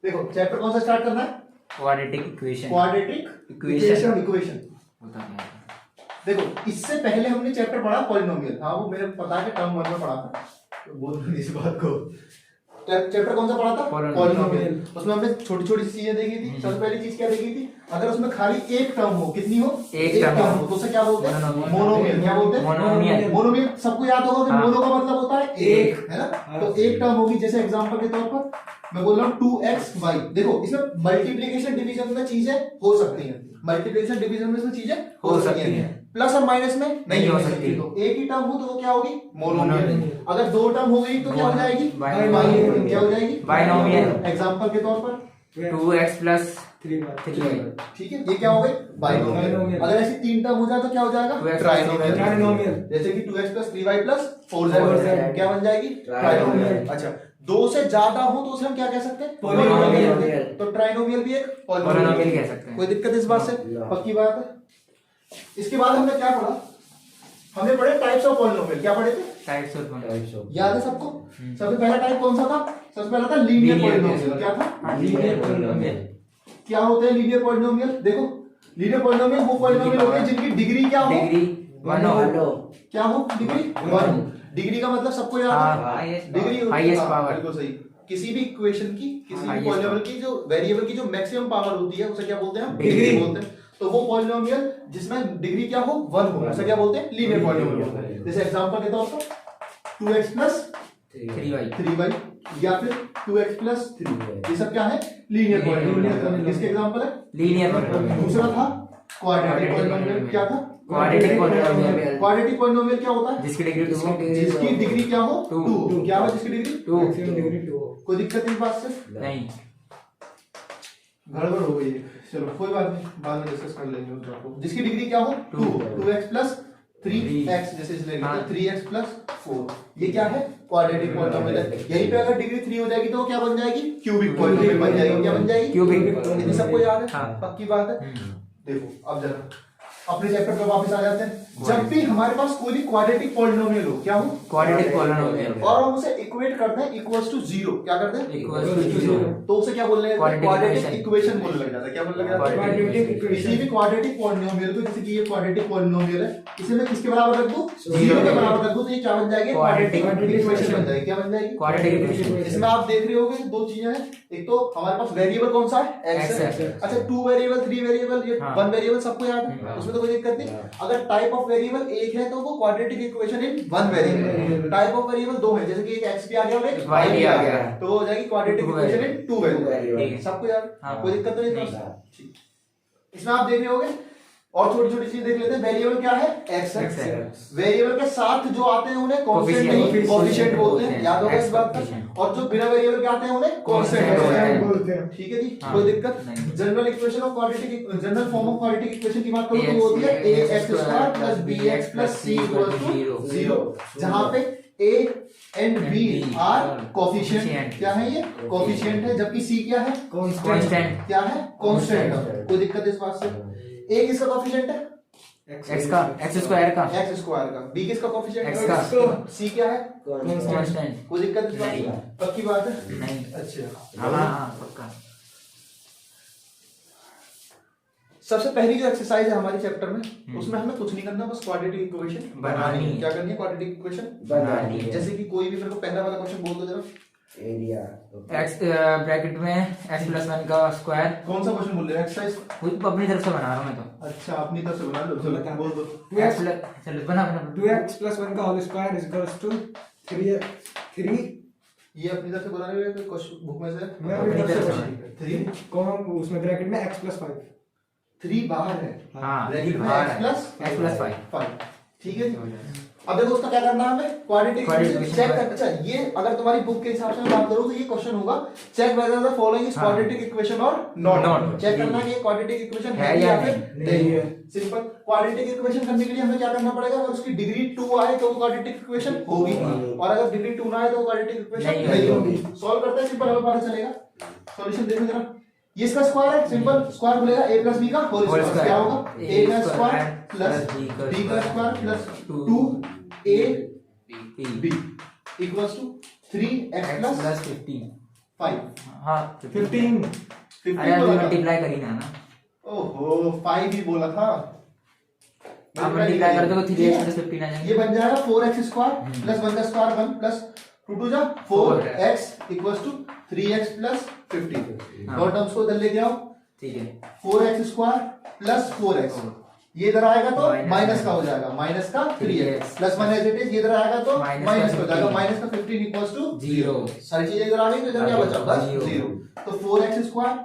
देखो चैप्टर कौन सा स्टार्ट करना है? Quadratic equation. Quadratic equation. Equation. होता क्या है? देखो इससे पहले हमने चैप्टर पढ़ा पॉलिनोमियल। हाँ वो मेरे को पता है कि टर्म 1 में पढ़ा था, तो बोल रही इस बात को। चैप्टर कौन सा पढ़ा था? पॉलिनोमियल। उसमें हमने छोटी छोटी चीजें देखी थी। सबसे पहली चीज क्या देखी थी? अगर उसमें खाली एक टर्म हो, कितनी हो? एक टर्म हो, तो उसे क्या बोलते हैं? मोनोमियल। क्या बोलते हैं? मोनोमियल। मोनोमियल सबको याद होगा कि हाँ। मोनो का मतलब होता है एक, है ना? तो एक टर्म होगी। जैसे एग्जांपल के तौर पर मैं बोल रहा हूँ 2xy। देखो इसमें मल्टीप्लिकेशन डिवीजन में चीजें हो सकती हैं, मल्टीप्लिकेशन डिवीजन में इसमें चीजें हो सकती हैं, प्लस और माइनस में नहीं हो सकती। तो एक ही टर्म हो तो वो क्या होगी? मोनोमियल। अगर दो टर्म हो गई तो क्या हो जाएगी? बाइनोमियल। क्या हो जाएगी? बाइनोमियल। एग्जांपल के तौर पर 2x प्लस 3y। ठीक है, ये क्या हो गई? बाइनोमियल। अगर ऐसी तीन टर्म हो जाए तो क्या हो जाएगा? 2x trinomial. जैसे कि 2x + 3y + 4z क्या बन जाएगी? ट्राइनोमियल। अच्छा, दो से ज्यादा हो तो उसे हम क्या कह सकते हैं? पॉलिनोमियल। तो ट्राइनोमियल भी एक पॉलिनोमियल कह सकते हैं। कोई दिक्कत इस बात से? पक्की बात है। इसके बाद हमने क्या पढ़ा? हमने पढ़े टाइप्स ऑफ पॉलिनोमियल। क्या पढ़े थे? टाइप्स ऑफ याद है सबको? सबसे पहला टाइप कौन सा था? सबसे पहला था लीनियर पॉलिनोमियल। क्या था? Linear polynomial. क्या होते हैं लीनियर पॉलिनोमियल? देखो लीनियर पॉलिनोमियल वो पॉलिनोमियल होते हैं जिनकी डिग्री क्या हो? डिग्री 1 हो। क्या हो? डिग्री 1। डिग्री का मतलब सबको याद है? Degree highest power. बिल्कुल सही। किसी भी इक्वेशन की, किसी भी highest पॉलिनोमियल की जो वेरिएबल की जो मैक्सिमम पावर होती है उसे क्या बोलते हैं? डिग्री बोलते हैं। तो वो पॉलिनोमियल जिसमें डिग्री क्या हो? 1 हो, उसे क्या बोलते हैं? लीनियर पॉलिनोमियल बोलते हैं। जैसे एग्जांपल के तौर पर 2x + 3y या फिर 2x + 3, ये सब क्या है? Linear polynomial. किसके एग्जांपल है? Linear polynomial. दूसरा था क्वाड्रेटिक पॉलिनोमियल। क्या था? Quadratic polynomial. क्वाड्रेटिक पॉलिनोमियल क्या होता है? जिसकी डिग्री 2 हो। जिसकी डिग्री क्या हो? 2। क्या हो जिसकी डिग्री? 2। कोई दिक्कत इस बात से? नहीं। गड़बड़ हो गई है। चलो कोई बात नहीं, बाद में डिस्कस कर लेंगे उस बात को। जिसकी डिग्री क्या हो? 2। 2x + 3x जैसे इसलिए 3x + 4। ये क्या है? क्वाड्रेटिक पॉलिनोमियल है। यहीं पे अगर डिग्री 3 हो जाएगी तो क्या बन जाएगी? क्यूबिक पॉलिनोमियल बन जाएगी। क्या बन जाएगी? क्यूबिक। ये सबको याद है? हाँ। पक्की बात है। देखो अब जरा अपने चैप्टर पे वापस आ जाते हैं। जब भी हमारे पास कोई भी क्वाड्रेटिक पॉलिनोमियल हो, क्या हो? Quadratic polynomial. और हम उसे इक्वेट करते हैं =0। क्या करते हैं? =0। तो उसे क्या बोलने लगते हैं? क्वाड्रेटिक Quadratic इक्वेशन बोलने लग जाता है। क्या बोलने लग जाता है? Quadratic equation। किसी भी क्वाड्रेटिक पॉलिनोमियल को, जैसे कि ये क्वाड्रेटिक पॉलिनोमियल है, इसे मैं किसके बराबर रख दूं? 0 के बराबर रख दूं तो ये क्या बन जाएगी? क्वाड्रेटिक इक्वेशन बन जाएगी। क्या बन जाएगी? Quadratic equation. इसमें आप देख रहे होगे दो चीजें हैं। एक तो हमारे पास वेरिएबल कौन सा है? x है। अच्छा 2 वेरिएबल, 3 वेरिएबल, ये 1 वेरिएबल सबको याद है, उसमें तो कोई दिक्कत नहीं। अगर टाइप ऑफ वेरिएबल एक है तो वो quadratic equation in 1 variable. Type of variable 2 है, जैसे कि एक x भी आ गया और एक y भी आ गया, तो वो हो जाएगी क्वाड्रेटिक इक्वेशन इन 2 वेरिएबल। सबको याद? कोई दिक्कत तो नहीं। इसमें आप देख रहे होगे और छोटी छोटी चीज देख लेते हैं। वेरिएबल क्या है? x है। वेरिएबल के साथ जो आते हैं उन्हें कांस्टेंट नहीं कोएफिशिएंट बोलते हैं। याद होगा इस बात का। और जो बिना वेरिएबल के आते हैं उन्हें कांस्टेंट बोलते हैं। ठीक है जी, कोई दिक्कत? General equation of quadratic, general form of quadratic equation की बात करूं तो वो होती है ax² + bx + c = 0, जहां पे a and b are coefficient. क्या है? ये कोएफिशिएंट है, जबकि c क्या है? कांस्टेंट। क्या है? कांस्टेंट है। कोई दिक्कत इस बात से? a किसका कोएफिशिएंट है? x का, x² का, x² का। b किसका कोएफिशिएंट है? x का। c क्या है? कांस्टेंट। कोई दिक्कत इस बात नहीं। से? पक्की बात है? नहीं। अच्छा हाँ पक्का। सबसे पहली जो एक्सरसाइज है हमारी चैप्टर में, उसमें हमें कुछ नहीं करना, बस क्वाड्रेटिक इक्वेशन बनानी है। क्या करनी है? क्वाड्रेटिक इक्वेशन बनानी है। जैसे कि कोई भी मेरे को पहला वाला क्वेश्चन बोल दो जरा। एरिया x ब्रैकेट में x + 1 का स्क्वायर। कौन सा क्वेश्चन बोल रहे हैं? एक्सरसाइज? अपनी तरफ से बना रहा हूँ मैं तो। अच्छा अपनी तरफ से बना लो, चलो बोल दो। चलो बना 2x + 1 का होल स्क्वायर = 3। ये अपनी तरफ से बना रहे हो क्वेश्चन बुक में से? मैं अपनी तरफ से। 3 कौन उसमें ब्रैकेट में x + 5। 3 बाहर है। हाँ, ब्रैकेट में बाहर x है। + x + 5। ठीक है जी। अब देखो उसका क्या करना है हमें? क्वाड्रेटिक इक्वेशन चेक कर। अच्छा ये अगर तुम्हारी बुक के हिसाब से मैं बात करूं तो ये क्वेश्चन होगा check whether the following is quadratic equation और नॉट। चेक करना है कि क्वाड्रेटिक इक्वेशन है या फिर नहीं है। सिंपल। क्वाड्रेटिक इक्वेशन करने के लिए हमें क्या करना पड़ेगा? अगर उसकी डिग्री 2 आए तो वो क्वाड्रेटिक इक्वेशन होगी, और अगर डिग्री 2 ना आए तो वो क्वाड्रेटिक इक्वेशन नहीं होगी। सॉल्व करते हैं, सिंपल हमें पता चलेगा। सॉल्यूशन देखो जरा। ये इसका स्क्वायर है, सिंपल स्क्वायर बोलेगा a + b का होल स्क्वायर। क्या होगा? a का स्क्वायर + b का स्क्वायर + 2ab = 3x + 15। 5। हाँ 15 अरे अभी मल्टीप्लाई करी ना ओहो 5 ही बोला था। आप मल्टीप्लाई कर दो 3x प्लस 15 आ जाएंगे। ये बन जाएगा 4x स्क्वायर प्लस 1 का स्क्वायर 1 प्लस 2 2 जा 4x equals to 3x plus 15। और टर्म्स को इधर लेके आओ। ठीक है 4x स्क्वायर प्लस 4x ये इधर आएगा तो माइनस का हो जाएगा, माइनस का 3x plus 1 as it is, ये इधर आएगा तो माइनस का हो जाएगा, माइनस का 15 इक्वल्स टू 0। सारी चीजें इधर आ गई तो इधर क्या बचा? बस 0। तो 4x स्क्वायर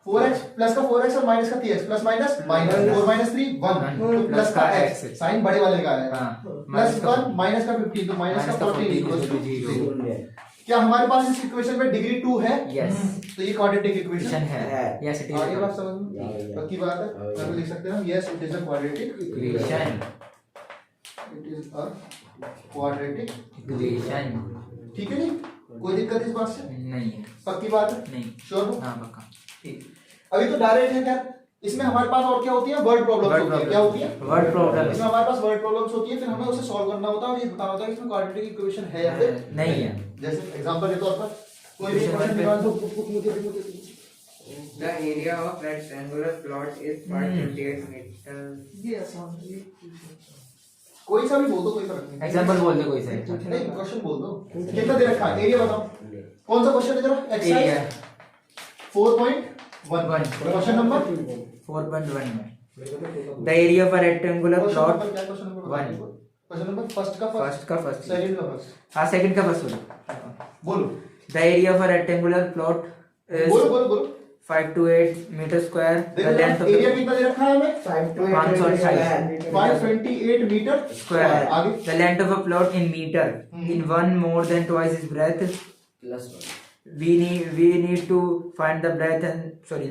4x प्लस का 4x और माइनस का 3x plus minus minus 4 minus 3 1 तो प्लस का x साइन बड़े वाले का आएगा प्लस 1 माइनस का 15 तो माइनस का 14 इक्वल्स टू 0। क्या हमारे पास इस इक्वेशन में डिग्री 2 है? यस तो ये क्वाड्रेटिक इक्वेशन है। यस इट आगे इज बात समझ में पक्की बात है, हम लिख सकते हैं yes it is a quadratic equation. It is a quadratic equation ठीक है जी, कोई दिक्कत इस बात से नहीं है। पक्की बात है? नहीं श्योर हो? हाँ पक्का। ठीक अभी तो डायरेक्ट है क्या? इसमें हमारे पास और क्या होती है? वर्ड प्रॉब्लम्स होती है। क्या होती है? Word problem. इसमें हमारे पास वर्ड प्रॉब्लम्स होती है, फिर हमें उसे सॉल्व करना होता है और ये बताना होता है कि इसमें क्वाड्रेटिक इक्वेशन है या फिर नहीं है। जैसे एग्जांपल के तौर पर कोई भी इक्वेशन निकाल दो। The area of rectangular plot is 528 meters. ये आसान है, कोई सा भी बोल दो, कोई फर्क नहीं। एग्जांपल बोल दे कोई सा। नहीं क्वेश्चन बोल दो। कितना दे रखा है? एरिया बताओ। कौन सा क्वेश्चन है जरा? एक्सरसाइज 4.1 क्वेश्चन नंबर 4.1 में the area of a rectangular plot क्या question number? 1 question number first का फर्स्ट, सेकंड का फर्स्ट सेकंड का फर्स्ट। हाँ सेकंड का फर्स्ट बोलो। बोलो the area of a rectangular plot is बोलो बोलो बोलो। 5 to 8 meter square the देखो length of एरिया the कितना दे रखा है हमें? 528 मीटर square आगे the length of a plot in meter in one more than twice its breadth Plus 1. we need to find the breadth and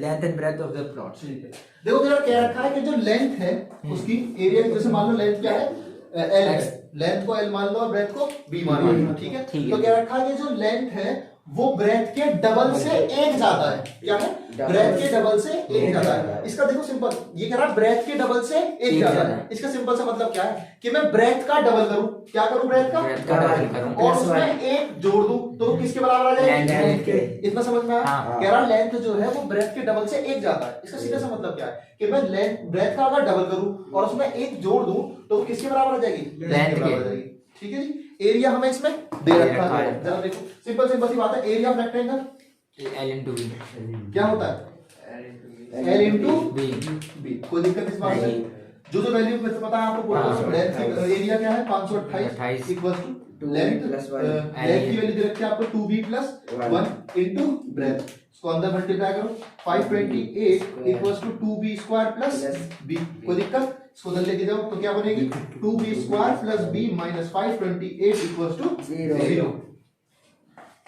length and breadth of the plot। ठीक है, देखो तेरा क्या रखा है कि जो लेंथ है उसकी एरिया, जैसे मान लो लेंथ क्या है? एल है, लेंथ को एल मान लो और ब्रेथ को बी मान लो। ठीक है, तो क्या रखा है कि जो लेंथ है वो ब्रेथ के डबल से एक ज्यादा है। क्या है? ब्रेथ के डबल से एक ज्यादा है। इसका देखो सिंपल, ये कह रहा है ब्रेथ के डबल से एक ज्यादा है। इसका सिंपल सा मतलब क्या है कि मैं ब्रेथ का डबल करूं। क्या करूं? ब्रेथ का डबल करूं और उसमें एक जोड़ दूं तो किसके बराबर आ जाएगा? लेंथ के। इतना समझ में आया? हाँ। कह रहा लेंथ जो है वो ब्रेथ के डबल से एक ज्यादा है। इसका सीधा सा मतलब क्या है कि मैं लेंथ ब्रेथ का अगर डबल करूं और उसमें एक जोड़ दूं तो किसके बराबर आ जाएगी? लेंथ के बराबर आ जाएगी। ठीक है जी, एरिया हमें इसमें दे रखा है। जरा देखो सिंपल सिंपल सी बात है, area of rectangle L into B क्या होता है? L into B। कोई दिक्कत इस बात में? जो वैल्यू पता है आपको पूरा लेंथ एरिया क्या है? 528 equals to length plus one। Length की वैल्यू दे रखी है आपको 2b प्लस 1 इनटू ब्रेथ। इसको अंदर मल्टीप्लाई करो 528 equals to 2b square plus b। कोई दिक्कत? इसको उधर लेके जाओ तो क्या बनेगी? 2b square plus b minus 528 equals to 0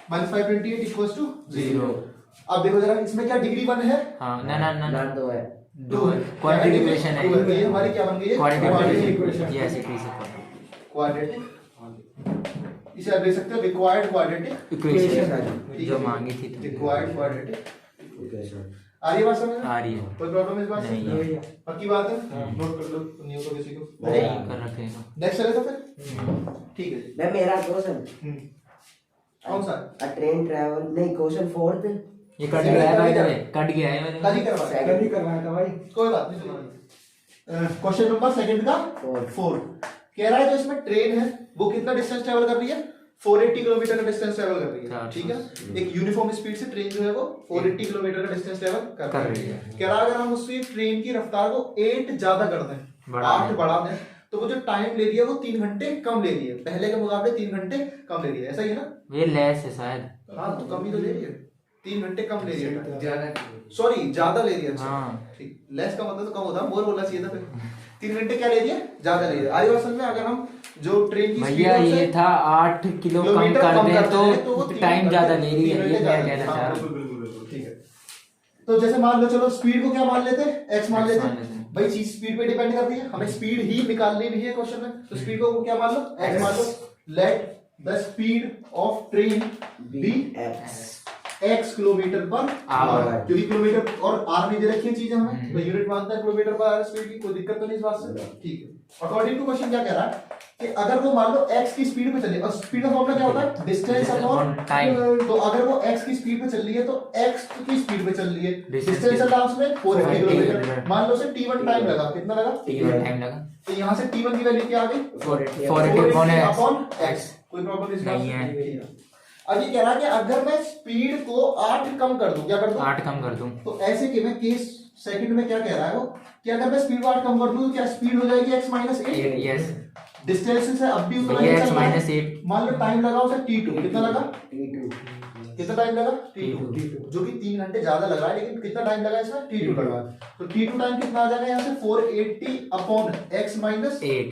minus 528 equals to 0। अब देखो जरा इसमें क्या डिग्री 1 है? हाँ ना 2 है। 2 क्वाड्रेटिक इक्वेशन है ये हमारी क्या बन गई है? Quadratic equation. Yes it is quadratic, इसे आप देख सकते हो रिक्वायर्ड क्वाड्रेटिक इक्वेशन जो मांगी थी तुमने। रिक्वायर्ड क्वाड्रेटिक आ रही है बात समझ में? आ रही है। कोई प्रॉब्लम इस बात से? नहीं। पक्की बात है? नोट कर लो नियम को किसी को। नहीं कर रखे हैं। नेक्स्ट चले तो फिर ठीक है जी। मैं मेरा क्वेश्चन कौन सा? अ ट्रेन ट्रैवल नहीं क्वेश्चन 4th ये कट गया है भाई, तुम्हें कट गया है कल ही करवाया, सेकंड ही करवाया था भाई। कोई बात नहीं चलो। क्वेश्चन नंबर सेकंड का 4 कह रहा है जो इसमें ट्रेन है वो कितना डिस्टेंस ट्रैवल कर रही है? 480 किलोमीटर का डिस्टेंस ट्रैवल कर रही है। ठीक है, एक यूनिफॉर्म स्पीड से ट्रेन जो है वो 480 किलोमीटर का डिस्टेंस ट्रैवल कर रही है। कह रहा है अगर हम उसकी ट्रेन की रफ्तार को 8 ज्यादा कर दें, 8 बढ़ा दें तो वो जो टाइम ले रही है वो 3 घंटे कम ले रही है, पहले के मुकाबले 3 घंटे कम ले रही है। ऐसा ही है ना? ये लेस है शायद। हाँ तो कम ही तो ले रही है, 3 घंटे कम ले रही है। ज्यादा सॉरी ज्यादा ले रही है। अच्छा हाँ। ठीक, लेस का मतलब तो कम होता है, मोर बोलना चाहिए था फिर। 3 घंटे क्या ले रही है? ज्यादा ले रही है। आज असल में अगर हम जो ट्रेन की भैया ये था 8 किलो कम कर दे तो टाइम ज्यादा ले रही है, ये मैं कहना चाह रहा हूँ। बिल्कुल ठीक है। तो जैसे मान लो चलो स्पीड को क्या मान लेते हैं? x मान लेते हैं। भाई चीज स्पीड पे डिपेंड करती है, हमें स्पीड ही निकालनी भी है क्वेश्चन में, तो स्पीड को क्या मान लो? x मान लो। Let the speed of train be x। x kilometre per hour, क्योंकि किलोमीटर और आर में दे रखी है चीजें हमें, तो यूनिट मानता है किलोमीटर पर आवर स्पीड की, कोई दिक्कत तो नहीं इस बात से, ठीक है। अकॉर्डिंग टू क्वेश्चन क्या कह रहा है कि अगर वो मान लो x की स्पीड पे चल रही है, और स्पीड का फॉर्मूला क्या होता है, डिस्टेंस अपॉन टाइम, तो अगर वो x की स्पीड पे चल रही है तो x की स्पीड पे चल रही है, डिस्टेंस चला उसमें 480 किलोमीटर, मान लो से t1 टाइम लगा, कितना लगा, t1 टाइम लगा, तो यहाँ से t1 की वैल्यू क्या आ गई, 480 अपॉन x, कोई प्रॉब्लम इस बात नहीं से है। अब ये कह रहा है कि अगर मैं स्पीड को 8 कम कर दूं, क्या कर दूं, 8 कम कर दूं, तो ऐसे कि मैं केस सेकंड में क्या कह रहा है वो कि अगर मैं स्पीड को 8 कम कर दूं तो क्या स्पीड हो जाएगी x माइनस 8, यस डिस्टेंस से अब भी उतना ये ही x चल रहा है। माइनस 8, मान लो टाइम लगा उसे t2, कितना लगा, T2 कितना टाइम लगा, t2, जो कि 3 घंटे ज्यादा लगा है, लेकिन कितना टाइम लगा इसमें, t2 लगा, तो t2 टाइम कितना आ जाएगा यहाँ से 480 अपॉन x माइनस 8,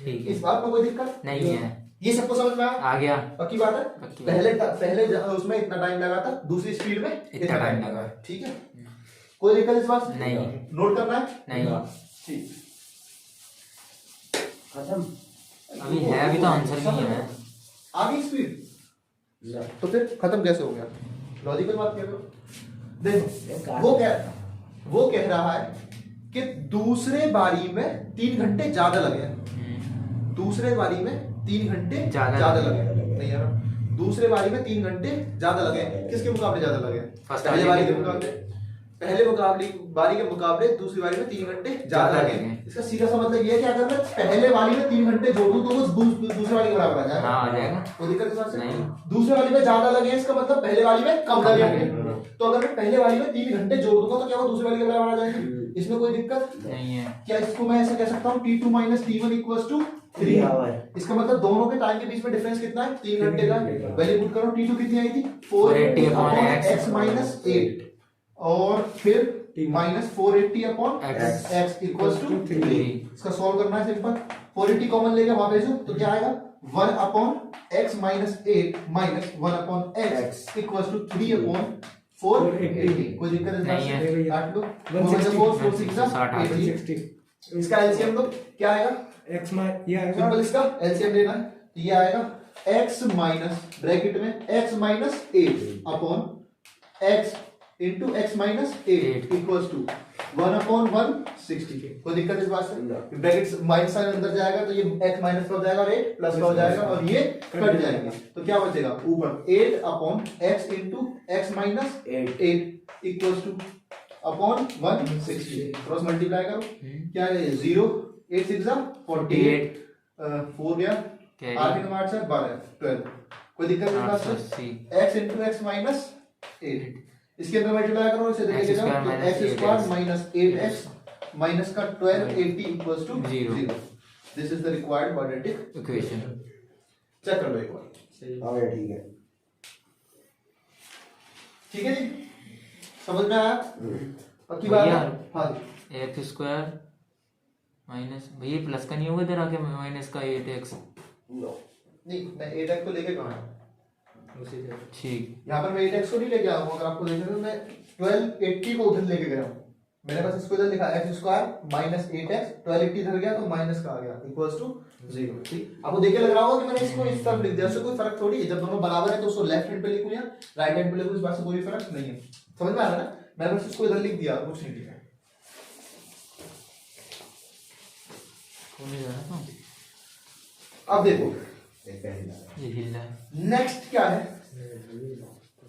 ठीक इस बात में कोई दिक्कत नहीं है, ये सबको समझ में आ गया, पक्की बात है, पक्की पहले उसमें इतना टाइम लगा था, दूसरी स्पीड में इतना टाइम लगा, ठीक है, कोई दिक्कत इस बात से? नहीं। नोट करना है, नहीं ठीक, खत्म। अभी है, अभी तो आंसर नहीं है, आगे स्पीड, तो फिर खत्म कैसे हो गया, लॉजिकल बात कह रहे हो, देखो वो कह रहा है कि दूसरे बारी में 3 घंटे ज्यादा लगे, दूसरे बारी में 3 घंटे ज्यादा लगे, नहीं यार, दूसरे बारी में 3 घंटे ज्यादा लगे, किसके मुकाबले ज्यादा लगे, पहले बारी के मुकाबले, पहले बारी के मुकाबले दूसरी बारी में 3 घंटे ज्यादा लगे। इसका सीधा सा मतलब ये है कि अगर मैं पहले बारी में 3 घंटे जोड़ दूं तो वो दूसरे वाली के बराबर आ जाएगा, हाँ आ जाएगा, कोई दिक्कत इस बात से नहीं। दूसरे वाली में ज्यादा लगे इसका मतलब पहले वाली में कम लगे, तो अगर मैं पहले वाली में 3 घंटे जोड़ दूंगा तो क्या वो दूसरे वाली के बराबर आ जाएगी, इसमें कोई दिक्कत नहीं है, क्या, इसको मैं ऐसा कह सकता हूँ t2 minus t1 equals to 3 our, इसका मतलब दोनों के टाइम के बीच में डिफरेंस कितना है, 3 घंटे का, वैल्यू पुट करो, t2 कितनी आई थी 480 अपॉन x माइनस 8, और फिर minus 480 upon x equals to 3, इसका सॉल्व करना है सिंपल, 480 कॉमन लेके वहां भेजो तो क्या आएगा 1 upon x minus 8 minus 1 upon x equals to 3 upon 480, कोई दिक्कत नहीं है, काट लो, 4 6 इसका एलसीएम तो क्या आएगा, x ये आएगा, सिंपल इसका एलसीएम लेना है, ये आएगा x माइनस ब्रैकेट में x minus 8 upon x into x minus 8 equals to 1 upon 160, कोई दिक्कत इस बात से, ब्रैकेट माइनस साइन अंदर जाएगा तो ये x माइनस का हो जाएगा और 8 प्लस का हो जाएगा और ये कट जाएगा, तो क्या बचेगा ऊपर 8 upon x into x minus 8 equals two upon 160, cross multiply करो, क्या है 0 8 6 48, 4 गया, आगे का 8 से 12 12, कोई दिक्कत नहीं बात से, x इंटू x माइनस 8, इसके अंदर मल्टीप्लाई करो, इसे देखेंगे जब x square minus 8x minus का 1280 equals to 0, this is the required quadratic equation, check कर लो एक बार, हाँ ठीक है, ठीक है जी, समझ में आया, पक्की बात है, हाँ जी, एक्स स्क्वायर माइनस, भैया प्लस का नहीं होगा इधर आके, माइनस का 8x, नहीं मैं 8x को लेके कहाँ आया, ठीक, यहाँ पर मैं 8x को नहीं लेके आया हूँ, अगर आपको देखना तो मैं 1280 को उधर लेके गया हूँ, मैंने बस इसको इधर लिखा x स्क्वायर माइनस 8x, 1280 इधर गया तो माइनस का आ गया इक्वल्स टू 0, ठीक, आपको देख के लग रहा होगा कि मैंने इसको इस तरफ लिख दिया, उससे कोई फर्क थोड़ी है, जब दोनों बराबर है तो उसको लेफ्ट हैंड पे लिखूं या राइट हैंड पे लिखूं, इस बात से कोई फर्क नहीं है, समझ में आ रहा है ना, मैंने बस इसको इधर लिख दिया, कुछ नहीं लिखा, अब देखो ये हिल रहा है, नेक्स्ट क्या है,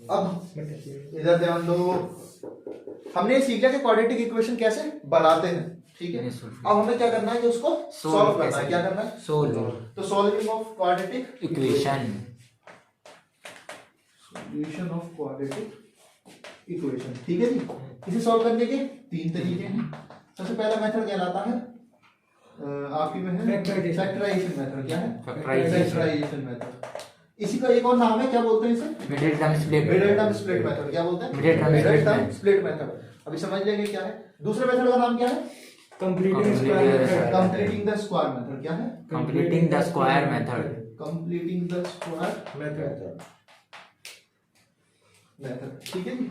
अब इधर ध्यान दो, हमने सीख लिया कि क्वाड्रेटिक इक्वेशन कैसे बनाते हैं, ठीक है, अब हमें क्या करना है कि उसको सॉल्व करना है, क्या करना है सोल्व, तो solving of quadratic equation, solution of quadratic equation, ठीक है जी, इसे सॉल्व करने के 3 तरीके हैं, सबसे पहला मेथड कहलाता है आपकी में है फैक्टराइजेशन मेथड, क्या है फैक्टराइजेशन मेथड, इसी का एक और नाम है, क्या बोलते हैं इसे middle term split, middle term split method, क्या बोलते हैं मिडिल टर्म स्प्लिट मेथड, अभी समझ लेंगे क्या है, दूसरे मेथड का नाम क्या है completing Completing square completing the square method, क्या है completing the square method, completing the square method, method, ठीक है जी,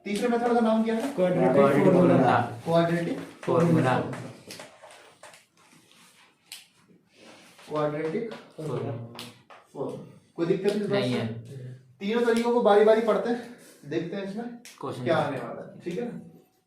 तीसरे मेथड का नाम क्या है quadratic formula, quadratic formula, quadratic कोई दिक्कत नहीं है, तीनों तरीकों को बारी बारी पढ़ते हैं, देखते हैं इसमें क्वेश्चन क्या आने वाला है, ठीक है ना।